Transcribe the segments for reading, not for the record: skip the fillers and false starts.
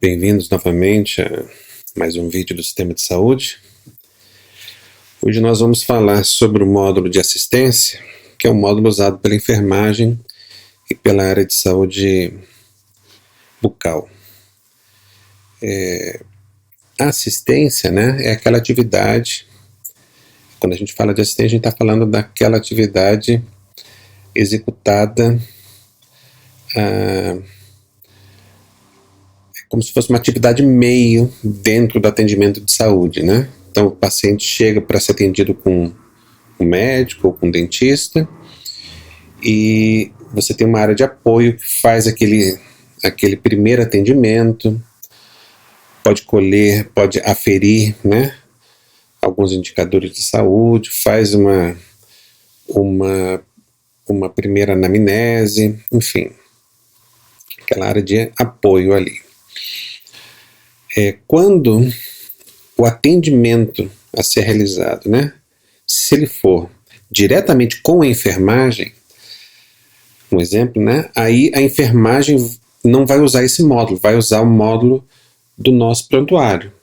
Bem-vindos novamente a mais um vídeo do Sistema de Saúde. Hoje nós vamos falar sobre o módulo de assistência, que é um módulo usado pela enfermagem e pela área de saúde bucal. A assistência, né, é aquela atividade, quando a gente fala de assistência, a gente está falando daquela atividade executada como se fosse uma atividade meio dentro do atendimento de saúde, né? Então o paciente chega para ser atendido com um médico ou com um dentista e você tem uma área de apoio que faz aquele primeiro atendimento, pode colher, pode aferir, né, alguns indicadores de saúde, faz uma primeira anamnese, enfim, aquela área de apoio ali. Quando o atendimento a ser realizado, né, se ele for diretamente com a enfermagem, um exemplo, né, aí a enfermagem não vai usar esse módulo, vai usar o módulo do nosso prontuário.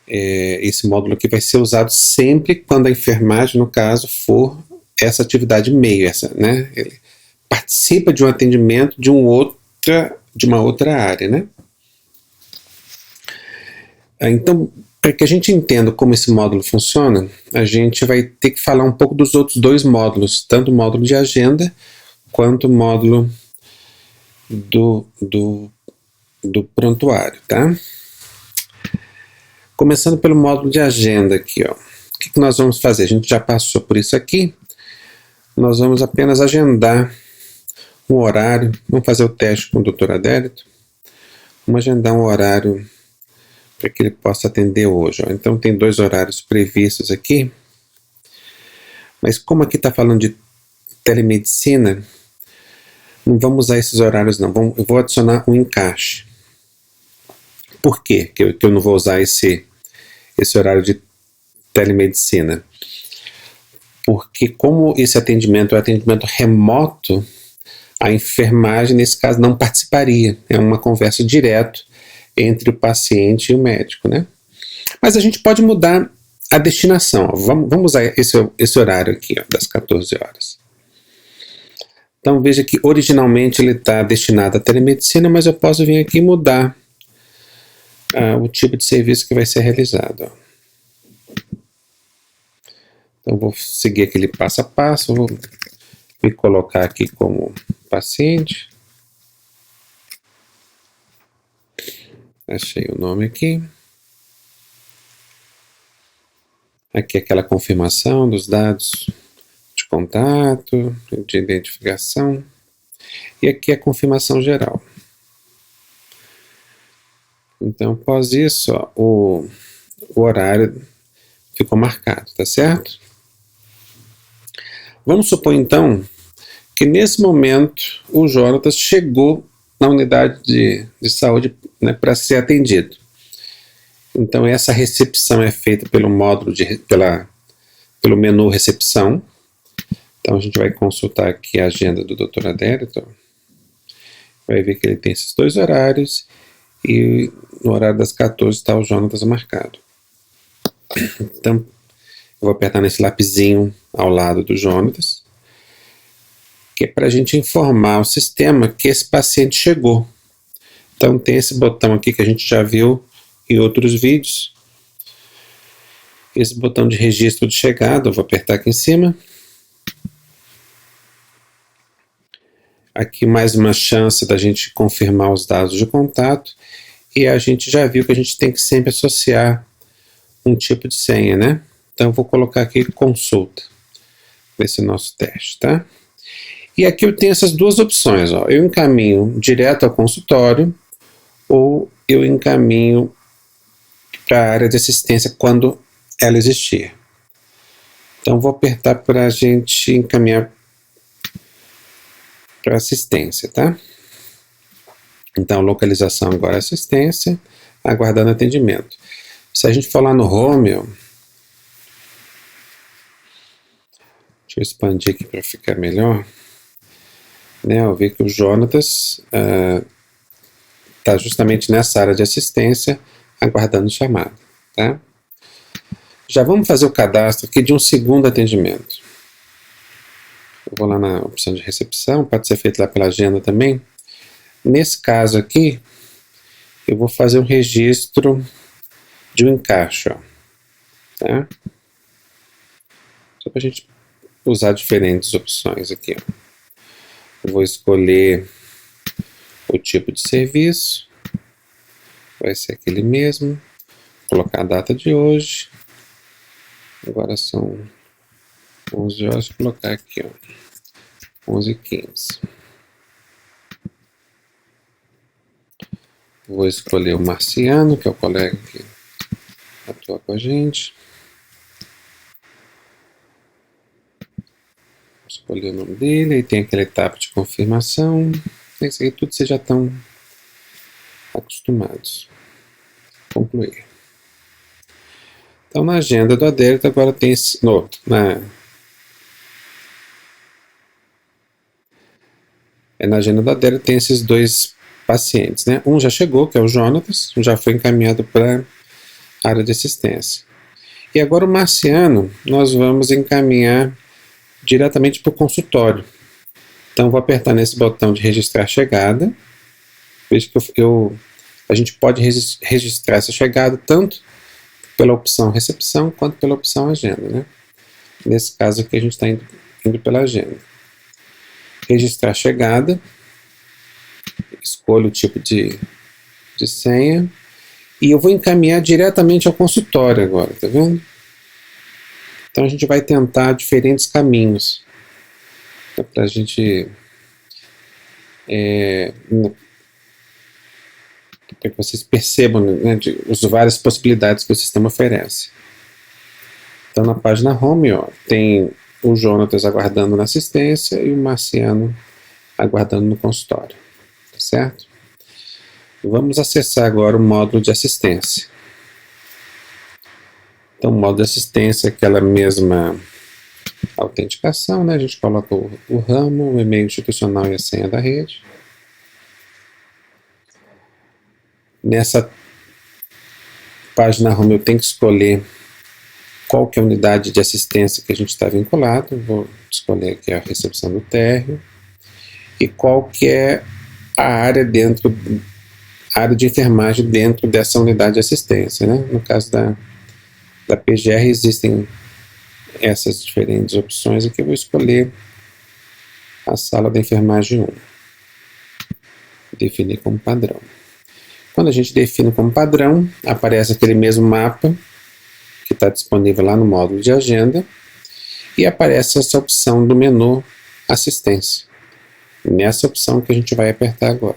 Esse módulo aqui vai ser usado sempre quando a enfermagem, no caso, for essa atividade meio, né, ele participa de um atendimento de uma outra área, né. Então, para que a gente entenda como esse módulo funciona, a gente vai ter que falar um pouco dos outros dois módulos, tanto o módulo de agenda quanto o módulo do prontuário, tá? Começando pelo módulo de agenda aqui, ó. O que nós vamos fazer? A gente já passou por isso aqui. Nós vamos apenas agendar um horário. Vamos fazer o teste com o Dr. Adérito. Vamos agendar um horário para que ele possa atender hoje. Ó. Então tem 2 horários previstos aqui, mas como aqui está falando de telemedicina, não vamos usar esses horários não, eu vou adicionar um encaixe. Por quê que eu não vou usar esse horário de telemedicina? Porque como esse atendimento é um atendimento remoto, a enfermagem nesse caso não participaria, é uma conversa direta entre o paciente e o médico, né? Mas a gente pode mudar a destinação. Ó. Vamos usar esse horário aqui, ó, das 14 horas. Então veja que originalmente ele está destinado à telemedicina, mas eu posso vir aqui e mudar o tipo de serviço que vai ser realizado. Ó. Então vou seguir aquele passo a passo, vou me colocar aqui como paciente. Achei o nome aqui. Aqui aquela confirmação dos dados de contato, de identificação. E aqui a confirmação geral. Então, após isso, ó, o horário ficou marcado, tá certo? Vamos supor, então, que nesse momento o Jonatas chegou na unidade de saúde, né, para ser atendido. Então essa recepção é feita pelo módulo pelo menu recepção. Então a gente vai consultar aqui a agenda do Dr. Adérito. Vai ver que ele tem esses 2 horários e no horário das 14 está o Jonatas marcado. Então eu vou apertar nesse lapisinho ao lado do Jonatas, que é para a gente informar o sistema que esse paciente chegou. Então tem esse botão aqui que a gente já viu em outros vídeos. Esse botão de registro de chegada, eu vou apertar aqui em cima. Aqui mais uma chance da gente confirmar os dados de contato. E a gente já viu que a gente tem que sempre associar um tipo de senha, né? Então eu vou colocar aqui consulta nesse nosso teste, tá? E aqui eu tenho essas 2 opções, ó. Eu encaminho direto ao consultório ou eu encaminho para a área de assistência quando ela existir. Então vou apertar para a gente encaminhar para assistência, tá? Então localização agora assistência, aguardando atendimento. Se a gente for lá no home, ó, deixa eu expandir aqui para ficar melhor, né? Eu vi que o Jonatas está justamente nessa área de assistência, aguardando chamada, tá? Já vamos fazer o cadastro aqui de um segundo atendimento. Eu vou lá na opção de recepção, pode ser feito lá pela agenda também. Nesse caso aqui, eu vou fazer um registro de um encaixe, ó, tá? Só para a gente usar diferentes opções aqui, ó. Eu vou escolher o tipo de serviço, vai ser aquele mesmo, vou colocar a data de hoje, agora são 11 horas, vou colocar aqui, ó, 11h15. Vou escolher o Marciano, que é o colega que atua com a gente. Vou escolher o nome dele, aí tem aquela etapa de confirmação. Isso aí tudo vocês já estão acostumados. Concluir. Então, na agenda do adérito, agora tem esse. Na agenda do adérito tem esses dois pacientes, né? Um já chegou, que é o Jonatas, já foi encaminhado para a área de assistência. E agora o Marciano, nós vamos encaminhar diretamente para o consultório. Então, vou apertar nesse botão de registrar chegada. Veja que a gente pode registrar essa chegada tanto pela opção recepção quanto pela opção agenda, né? Nesse caso aqui a gente está indo pela agenda. Registrar chegada. Escolho o tipo de senha. E eu vou encaminhar diretamente ao consultório agora, tá vendo? Então a gente vai tentar diferentes caminhos para a gente para que vocês percebam, né, as várias possibilidades que o sistema oferece. Então na página home, ó, tem o Jonatas aguardando na assistência e o Marciano aguardando no consultório, tá certo? Vamos acessar agora o módulo de assistência. Então, o módulo de assistência é aquela mesma autenticação, né? A gente coloca o ramo, o e-mail institucional e a senha da rede. Nessa página home eu tenho que escolher qual que é a unidade de assistência que a gente está vinculado. Vou escolher aqui a recepção do térreo. E qual que é a área de enfermagem dentro dessa unidade de assistência, né? No caso da PGR existem essas diferentes opções aqui. Eu vou escolher a sala da enfermagem 1. Definir como padrão. Quando a gente define como padrão, aparece aquele mesmo mapa que está disponível lá no módulo de agenda e aparece essa opção do menu assistência. Nessa opção que a gente vai apertar agora.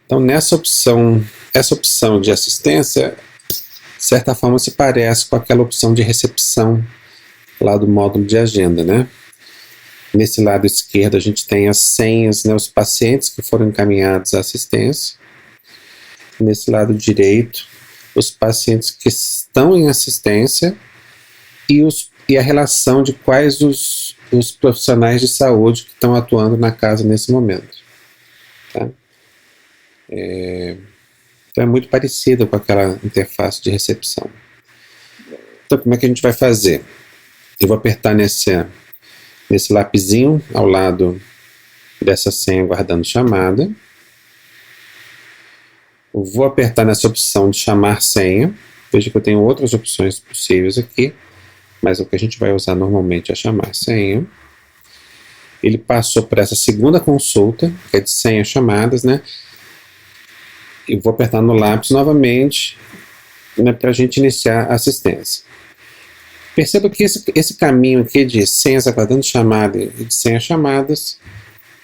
Então, essa opção de assistência, de certa forma, se parece com aquela opção de recepção lá do módulo de agenda, né? Nesse lado esquerdo, a gente tem as senhas, né, os pacientes que foram encaminhados à assistência. Nesse lado direito, os pacientes que estão em assistência e a relação de quais os profissionais de saúde que estão atuando na casa nesse momento. Tá? Então é muito parecido com aquela interface de recepção. Então como é que a gente vai fazer? Eu vou apertar nesse lapisinho ao lado dessa senha guardando chamada. Eu vou apertar nessa opção de chamar senha. Veja que eu tenho outras opções possíveis aqui, mas o que a gente vai usar normalmente é chamar senha. Ele passou por essa segunda consulta, que é de senha chamadas, né? E vou apertar no lápis novamente, né, para a gente iniciar a assistência. Perceba que esse caminho aqui de senhas aguardando chamada e de senhas chamadas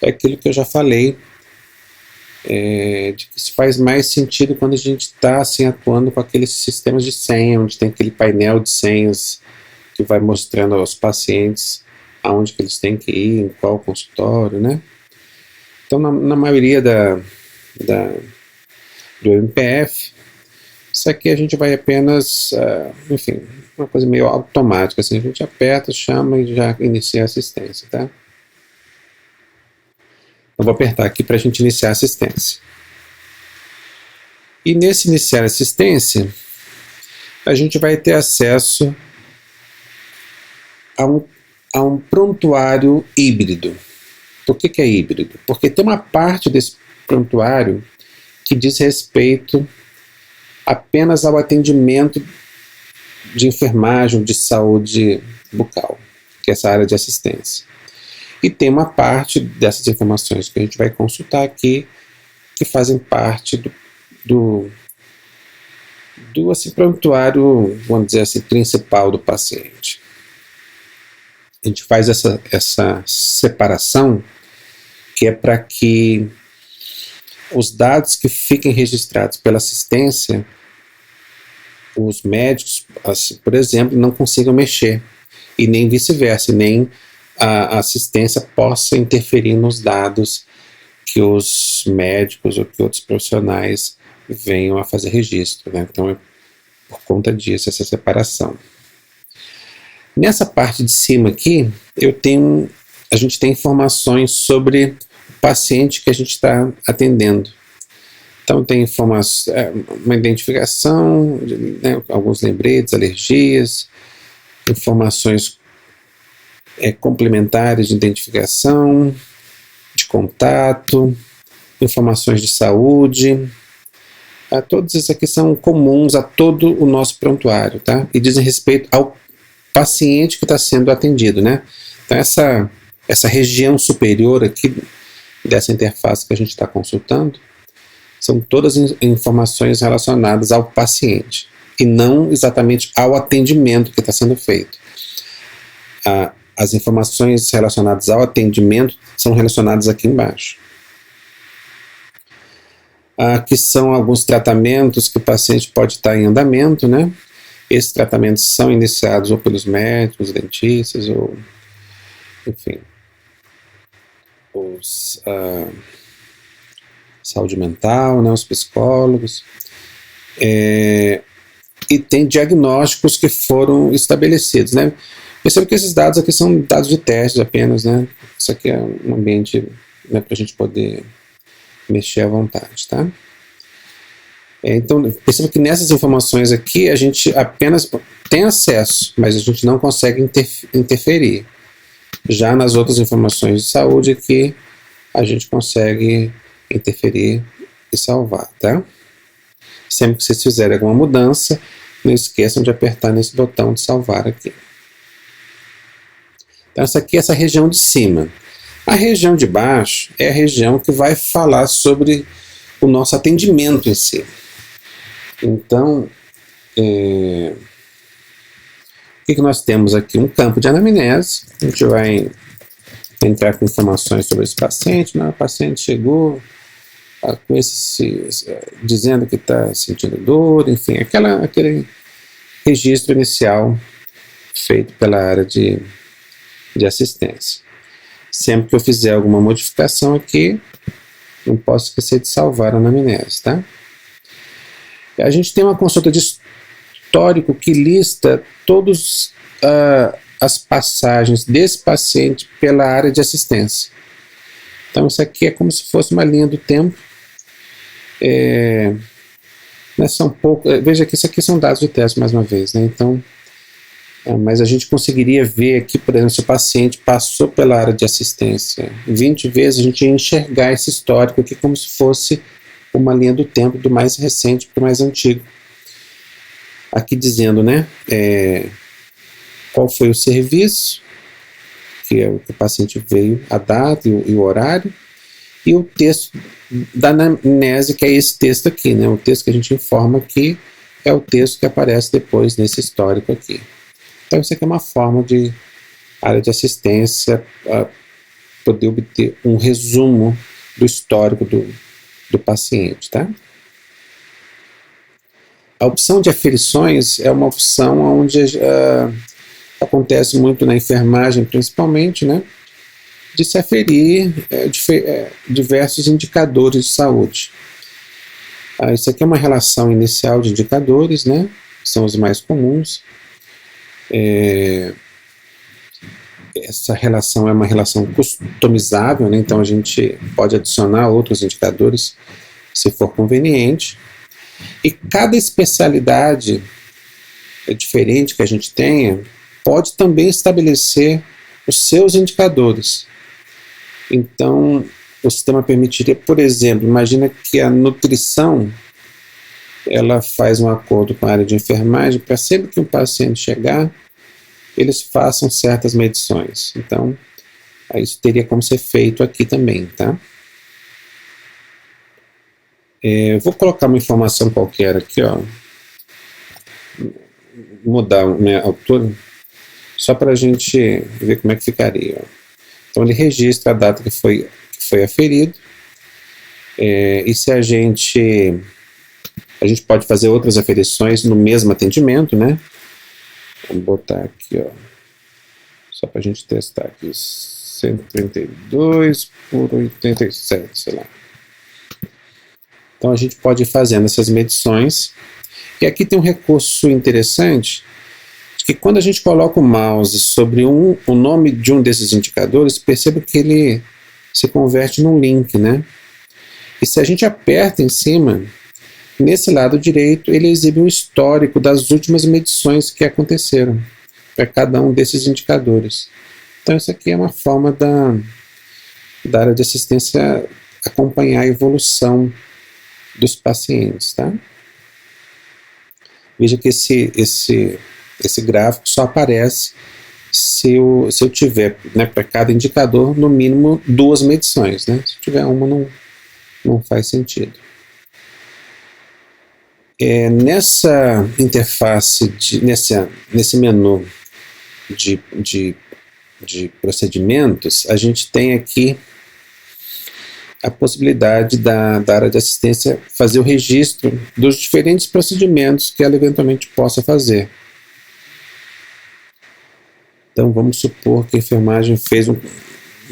é aquilo que eu já falei, de que isso faz mais sentido quando a gente está assim, atuando com aqueles sistemas de senha, onde tem aquele painel de senhas que vai mostrando aos pacientes aonde que eles têm que ir, em qual consultório, né? Então, na maioria do MPF, isso aqui a gente vai apenas, enfim, uma coisa meio automática, assim, a gente aperta, chama e já inicia a assistência, tá? Eu vou apertar aqui para a gente iniciar a assistência. E nesse iniciar a assistência, a gente vai ter acesso a um prontuário híbrido. Por que é híbrido? Porque tem uma parte desse prontuário que diz respeito apenas ao atendimento de enfermagem, de saúde bucal, que é essa área de assistência. E tem uma parte dessas informações que a gente vai consultar aqui, que fazem parte do assim, prontuário, vamos dizer assim, principal do paciente. A gente faz essa separação, que é para que os dados que fiquem registrados pela assistência, os médicos, por exemplo, não consigam mexer, e nem vice-versa, nem a assistência possa interferir nos dados que os médicos ou que outros profissionais venham a fazer registro, né? Então é por conta disso essa separação. Nessa parte de cima aqui, a gente tem informações sobre o paciente que a gente está atendendo. Então tem uma identificação, né, alguns lembretes, alergias, informações complementares de identificação, de contato, informações de saúde. Todos esses aqui são comuns a todo o nosso prontuário, tá? E dizem respeito ao paciente que está sendo atendido, né? Então essa região superior aqui dessa interface que a gente está consultando são todas informações relacionadas ao paciente e não exatamente ao atendimento que está sendo feito. As informações relacionadas ao atendimento são relacionadas aqui embaixo. Aqui são alguns tratamentos que o paciente pode estar em andamento, né? Esses tratamentos são iniciados ou pelos médicos, dentistas, ou, enfim, saúde mental, né, os psicólogos. E tem diagnósticos que foram estabelecidos, né? Perceba que esses dados aqui são dados de testes apenas, né? Isso aqui é um ambiente, né, para a gente poder mexer à vontade, tá? Então, perceba que nessas informações aqui a gente apenas tem acesso, mas a gente não consegue interferir. Já nas outras informações de saúde aqui, a gente consegue interferir e salvar, tá? Sempre que vocês fizerem alguma mudança, não esqueçam de apertar nesse botão de salvar aqui. Então essa aqui é essa região de cima. A região de baixo é a região que vai falar sobre o nosso atendimento em si. Então, o que nós temos aqui? Um campo de anamnese. A gente vai entrar com informações sobre esse paciente. O paciente chegou dizendo que está sentindo dor, enfim, aquele registro inicial feito pela área de assistência. Sempre que eu fizer alguma modificação aqui, não posso esquecer de salvar a anamnese, tá? A gente tem uma consulta de histórico que lista todas as passagens desse paciente pela área de assistência. Então isso aqui é como se fosse uma linha do tempo. Veja que isso aqui são dados de teste mais uma vez, né? Então, mas a gente conseguiria ver aqui, por exemplo, se o paciente passou pela área de assistência 20 vezes, a gente ia enxergar esse histórico aqui como se fosse uma linha do tempo do mais recente para o mais antigo. Aqui dizendo, né, qual foi o serviço, que é o que o paciente veio, a data e o horário, e o texto da anamnese, que é esse texto aqui, né, o texto que a gente informa aqui é o texto que aparece depois nesse histórico aqui. Então isso aqui é uma forma de área de assistência poder obter um resumo do histórico do paciente, tá? A opção de aferições é uma opção onde acontece muito na enfermagem, principalmente, né? De se aferir diversos indicadores de saúde. Isso aqui é uma relação inicial de indicadores, né? Que são os mais comuns. essa relação é uma relação customizável, né? Então a gente pode adicionar outros indicadores se for conveniente. E cada especialidade diferente que a gente tenha pode também estabelecer os seus indicadores. Então, o sistema permitiria, por exemplo, imagina que a nutrição ela faz um acordo com a área de enfermagem para sempre que um paciente chegar, eles façam certas medições. Então, isso teria como ser feito aqui também, tá? Eu vou colocar uma informação qualquer aqui, ó. Mudar a minha altura, só para a gente ver como é que ficaria. Então ele registra a data que foi aferido, e se a gente pode fazer outras aferições no mesmo atendimento, né? Vamos botar aqui, ó, só para a gente testar aqui, 132 por 87, sei lá. Então a gente pode ir fazendo essas medições. E aqui tem um recurso interessante, que quando a gente coloca o mouse sobre o nome de um desses indicadores, perceba que ele se converte num link, né? E se a gente aperta em cima, nesse lado direito, ele exibe um histórico das últimas medições que aconteceram para cada um desses indicadores. Então isso aqui é uma forma da área de assistência acompanhar a evolução dos pacientes, tá? Veja que esse gráfico só aparece se eu tiver, né, para cada indicador, no mínimo 2 medições, né? Se tiver uma, não faz sentido. Nessa interface, nesse menu de procedimentos, a gente tem aqui a possibilidade da área de assistência fazer o registro dos diferentes procedimentos que ela eventualmente possa fazer. Então vamos supor que a enfermagem fez um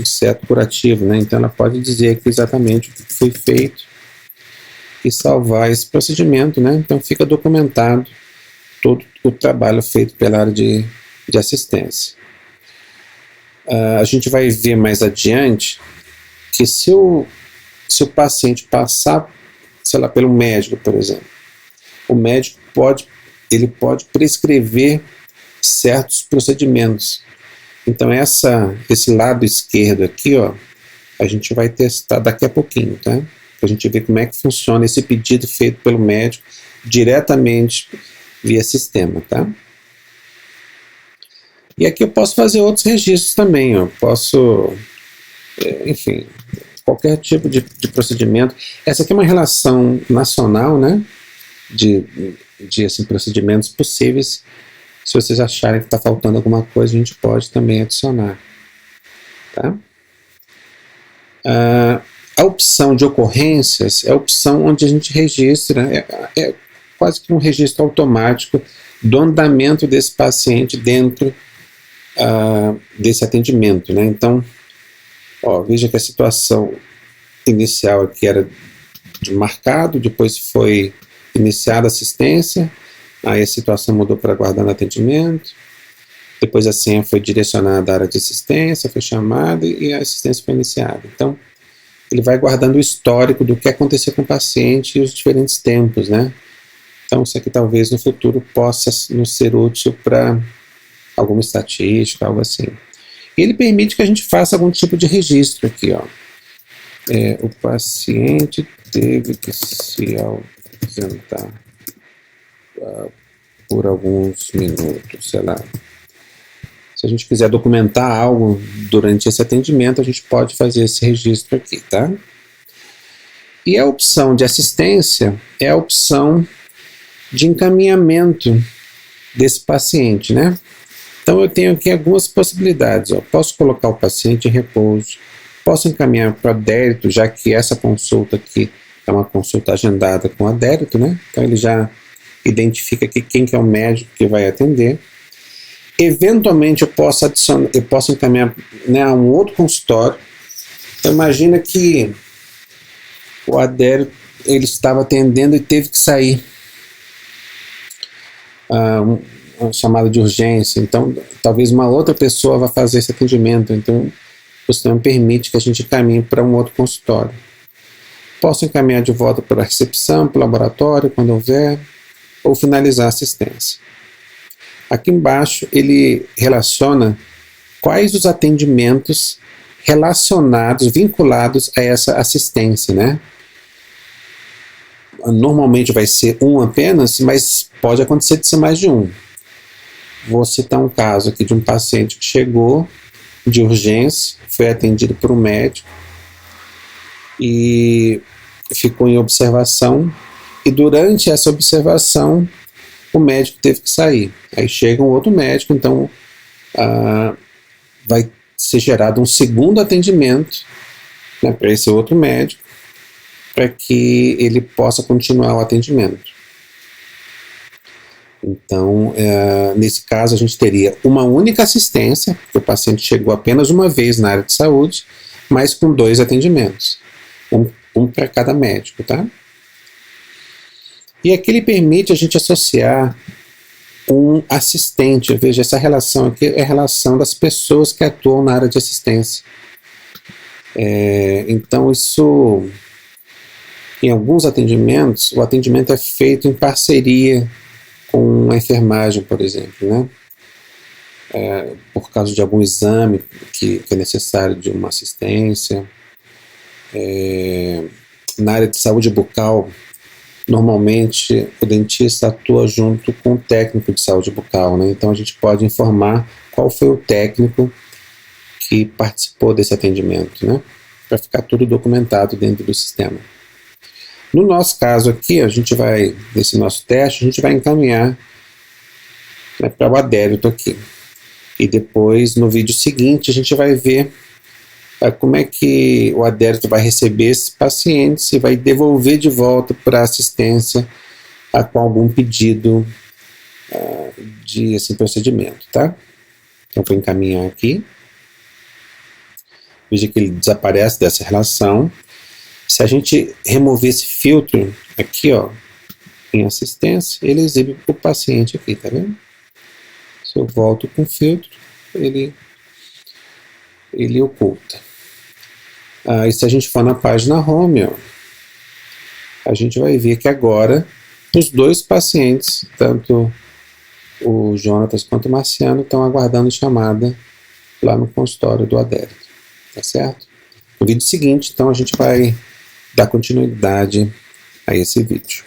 certo curativo, né? Então ela pode dizer aqui exatamente o que foi feito e salvar esse procedimento, né? Então fica documentado todo o trabalho feito pela área de assistência. A gente vai ver mais adiante que se o paciente passar, sei lá, pelo médico, por exemplo, o médico pode prescrever certos procedimentos. Então esse lado esquerdo aqui, ó, a gente vai testar daqui a pouquinho, tá? Pra gente ver como é que funciona esse pedido feito pelo médico diretamente via sistema, tá? E aqui eu posso fazer outros registros também, ó. Posso, enfim, qualquer tipo de procedimento. Essa aqui é uma relação nacional, né, de assim, procedimentos possíveis. Se vocês acharem que está faltando alguma coisa, a gente pode também adicionar. Tá? A opção de ocorrências é a opção onde a gente registra, é quase que um registro automático do andamento desse paciente dentro desse atendimento, né? Então, ó, veja que a situação inicial aqui era de marcado, depois foi iniciada a assistência, aí a situação mudou para aguardando atendimento, depois a senha foi direcionada à área de assistência, foi chamada e a assistência foi iniciada. Então, ele vai guardando o histórico do que aconteceu com o paciente e os diferentes tempos, né? Então, isso aqui talvez no futuro possa nos ser útil para alguma estatística, algo assim. E ele permite que a gente faça algum tipo de registro aqui, ó. O paciente teve que se ausentar por alguns minutos, sei lá. Se a gente quiser documentar algo durante esse atendimento, a gente pode fazer esse registro aqui, tá? E a opção de assistência é a opção de encaminhamento desse paciente, né? Então eu tenho aqui algumas possibilidades, ó. Posso colocar o paciente em repouso, posso encaminhar para o adérito, já que essa consulta aqui é uma consulta agendada com adérito, né? Então ele já identifica aqui quem que é o médico que vai atender. Eventualmente eu posso encaminhar, né, a um outro consultório. Então imagina que o adérito ele estava atendendo e teve que sair. uma chamada de urgência, então talvez uma outra pessoa vá fazer esse atendimento, então o sistema permite que a gente caminhe para um outro consultório. Posso encaminhar de volta para a recepção, para o laboratório, quando houver, ou finalizar a assistência. Aqui embaixo ele relaciona quais os atendimentos relacionados, vinculados a essa assistência, né? Normalmente vai ser um apenas, mas pode acontecer de ser mais de um. Vou citar um caso aqui de um paciente que chegou de urgência, foi atendido por um médico e ficou em observação, e durante essa observação o médico teve que sair. Aí chega um outro médico, então vai ser gerado um segundo atendimento, né, para esse outro médico, para que ele possa continuar o atendimento. Então, nesse caso, a gente teria uma única assistência, porque o paciente chegou apenas uma vez na área de saúde, mas com 2 atendimentos, um para cada médico, tá? E aqui ele permite a gente associar um assistente. Veja, essa relação aqui é a relação das pessoas que atuam na área de assistência. Então, isso, em alguns atendimentos, o atendimento é feito em parceria com a enfermagem, por exemplo, né? Por causa de algum exame que é necessário de uma assistência. Na área de saúde bucal, normalmente o dentista atua junto com o técnico de saúde bucal, né? Então a gente pode informar qual foi o técnico que participou desse atendimento, né? Para ficar tudo documentado dentro do sistema. No nosso caso aqui, nesse nosso teste, a gente vai encaminhar, né, para o adérito aqui. E depois, no vídeo seguinte, a gente vai ver como é que o adérito vai receber esses pacientes e vai devolver de volta para a assistência com algum pedido de procedimento, tá? Então, vou encaminhar aqui. Veja que ele desaparece dessa relação. Se a gente remover esse filtro aqui, ó, em assistência, ele exibe o paciente aqui, tá vendo? Se eu volto com o filtro, ele oculta. E se a gente for na página home, ó, a gente vai ver que agora os 2 pacientes, tanto o Jonatas quanto o Marciano, estão aguardando chamada lá no consultório do adérito, tá certo? No vídeo seguinte, então, a gente vai dar continuidade a esse vídeo.